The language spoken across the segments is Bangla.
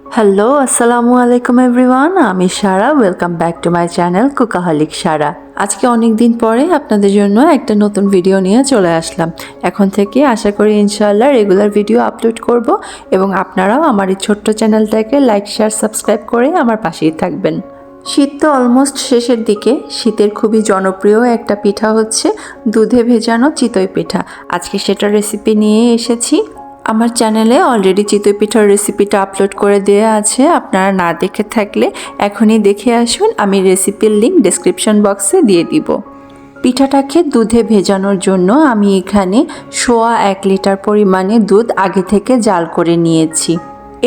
হ্যালো, আসসালামু আলাইকুম এভরিওয়ান। আমি Sara. Welcome back to my channel cookaholic Sara. আজকে অনেক দিন পরে আপনাদের জন্য একটা নতুন ভিডিও নিয়ে চলে আসলাম। এখন থেকে আশা করি ইনশাআল্লাহ রেগুলার ভিডিও আপলোড করব এবং আপনারাও আমার এই ছোট্ট চ্যানেলটাকে লাইক, শেয়ার, সাবস্ক্রাইব করে আমার পাশেই থাকবেন। শীত তো অলমোস্ট শেষের দিকে। শীতের খুবই জনপ্রিয় একটা পিঠা হচ্ছে দুধে ভেজানো চিতই পিঠা। আজকে সেটার রেসিপি নিয়ে এসেছি। আমার চ্যানেলে অলরেডি চিতই পিঠার রেসিপিটা আপলোড করে দেওয়া আছে। আপনারা না দেখে থাকলে এখনই দেখে আসুন। আমি রেসিপির লিঙ্ক ডেসক্রিপশন বক্সে দিয়ে দিব। পিঠাটাকে দুধে ভেজানোর জন্য আমি এখানে 1.25 লিটার পরিমাণে দুধ আগে থেকে জাল করে নিয়েছি।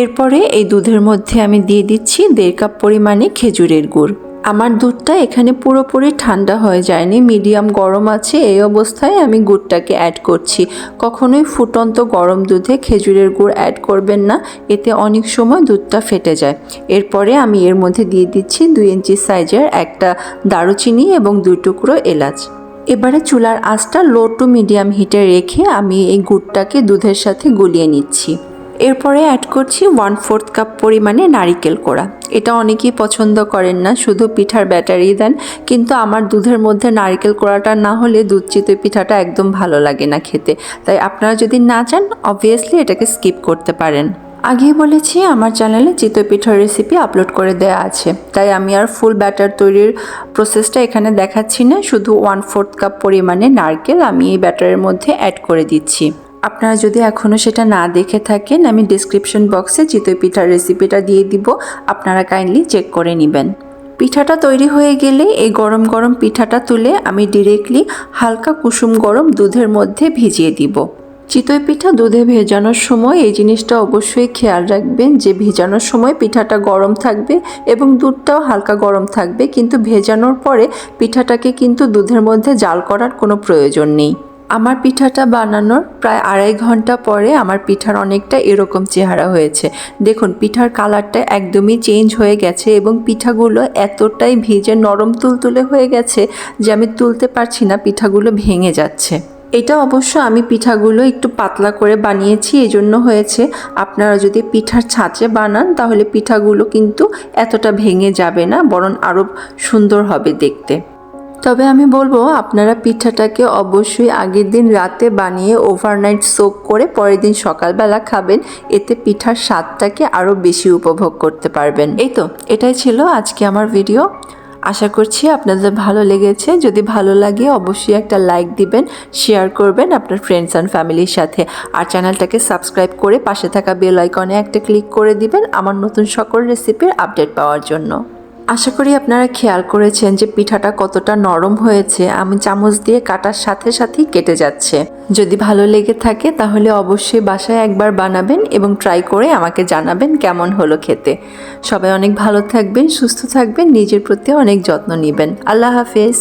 এরপরে এই দুধের মধ্যে আমি দিয়ে দিচ্ছি 1.5 কাপ পরিমাণে খেজুরের গুড়। আমার দুধটা এখানে পুরোপুরি ঠান্ডা হয়ে যায়নি, মিডিয়াম গরম আছে। এই অবস্থায় আমি গুড়টাকে অ্যাড করছি। কখনোই ফুটন্ত গরম দুধে খেজুরের গুড় অ্যাড করবেন না, এতে অনেক সময় দুধটা ফেটে যায়। এরপরে আমি এর মধ্যে দিয়ে দিচ্ছি 2 ইঞ্চি সাইজের একটা দারুচিনি এবং 2 টুকরো এলাচ। এবারে চুলার আঁচটা লো টু মিডিয়াম হিটে রেখে আমি এই গুড়টাকে দুধের সাথে গলিয়ে নিচ্ছি। এরপরে অ্যাড করছি 1/4 কাপ পরিমাণে নারিকেল কোড়া। এটা অনেকেই পছন্দ করেন না, শুধু পিঠার ব্যাটারি দেন, কিন্তু আমার দুধের মধ্যে নারিকেল কোড়াটা না হলে দুধ চিতই পিঠাটা একদম ভালো লাগে না খেতে। তাই আপনারা যদি না চান অবভিয়াসলি এটাকে স্কিপ করতে পারেন। আগেই বলেছি আমার চ্যানেলে চিতই পিঠার রেসিপি আপলোড করে দেওয়া আছে, তাই আমি আর ফুল ব্যাটার তৈরির প্রসেসটা এখানে দেখাচ্ছি না। শুধু 1/4 কাপ পরিমাণে নারকেল আমি এই ব্যাটারের মধ্যে অ্যাড করে দিচ্ছি। আপনারা যদি এখনও সেটা না দেখে থাকেন, আমি ডিসক্রিপশন বক্সে চিতই পিঠার রেসিপিটা দিয়ে দিব, আপনারা কাইন্ডলি চেক করে নেবেন। পিঠাটা তৈরি হয়ে গেলে এই গরম গরম পিঠাটা তুলে আমি ডিরেক্টলি হালকা কুসুম গরম দুধের মধ্যে ভিজিয়ে দিব। চিতই পিঠা দুধে ভেজানোর সময় এই জিনিসটা অবশ্যই খেয়াল রাখবেন যে ভেজানোর সময় পিঠাটা গরম থাকবে এবং দুধটাও হালকা গরম থাকবে, কিন্তু ভেজানোর পরে পিঠাটাকে কিন্তু দুধের মধ্যে জাল করার কোনো প্রয়োজন নেই। আমার পিঠাটা বানানোর প্রায় 2.5 ঘন্টা পরে আমার পিঠার অনেকটা এরকম চেহারা হয়েছে। দেখুন পিঠার কালারটা একদমই চেঞ্জ হয়ে গেছে এবং পিঠাগুলো এতটাই ভিজে নরম তুলতুলে হয়ে গেছে যে আমি তুলতে পারছি না, পিঠাগুলো ভেঙে যাচ্ছে। এটা অবশ্য আমি পিঠাগুলো একটু পাতলা করে বানিয়েছি, এজন্য হয়েছে। আপনারা যদি পিঠার ছাঁচে বানান তাহলে পিঠাগুলো কিন্তু এতটা ভেঙে যাবে না, বরং আরও সুন্দর হবে দেখতে। তবে আমি বলবো আপনারা পিঠাটাকে অবশ্যই আগের দিন রাতে বানিয়ে ওভারনাইট সোক করে পরের দিন সকালবেলা খাবেন, এতে পিঠার স্বাদটাকে আরও বেশি উপভোগ করতে পারবেন। এই তো, এটাই ছিল আজকে আমার ভিডিও। আশা করছি আপনাদের ভালো লেগেছে। যদি ভালো লাগে অবশ্যই একটা লাইক দিবেন, শেয়ার করবেন আপনার ফ্রেন্ডস অ্যান্ড ফ্যামিলির সাথে, আর চ্যানেলটাকে সাবস্ক্রাইব করে পাশে থাকা বেল আইকনে একটা ক্লিক করে দিবেন আমার নতুন সকল রেসিপির আপডেট পাওয়ার জন্য। আশা করি আপনারা খেয়াল করেছেন যে পিঠাটা কতটা নরম হয়েছে, আমি চামচ দিয়ে কাটার সাথে সাথেই কেটে যাচ্ছে। যদি ভালো লেগে থাকে তাহলে অবশ্যই বাসায় একবার বানাবেন এবং ট্রাই করে আমাকে জানাবেন কেমন হলো খেতে। সবাই অনেক ভালো থাকবেন, সুস্থ থাকবেন, নিজের প্রতি অনেক যত্ন নেবেন। আল্লাহ হাফেজ।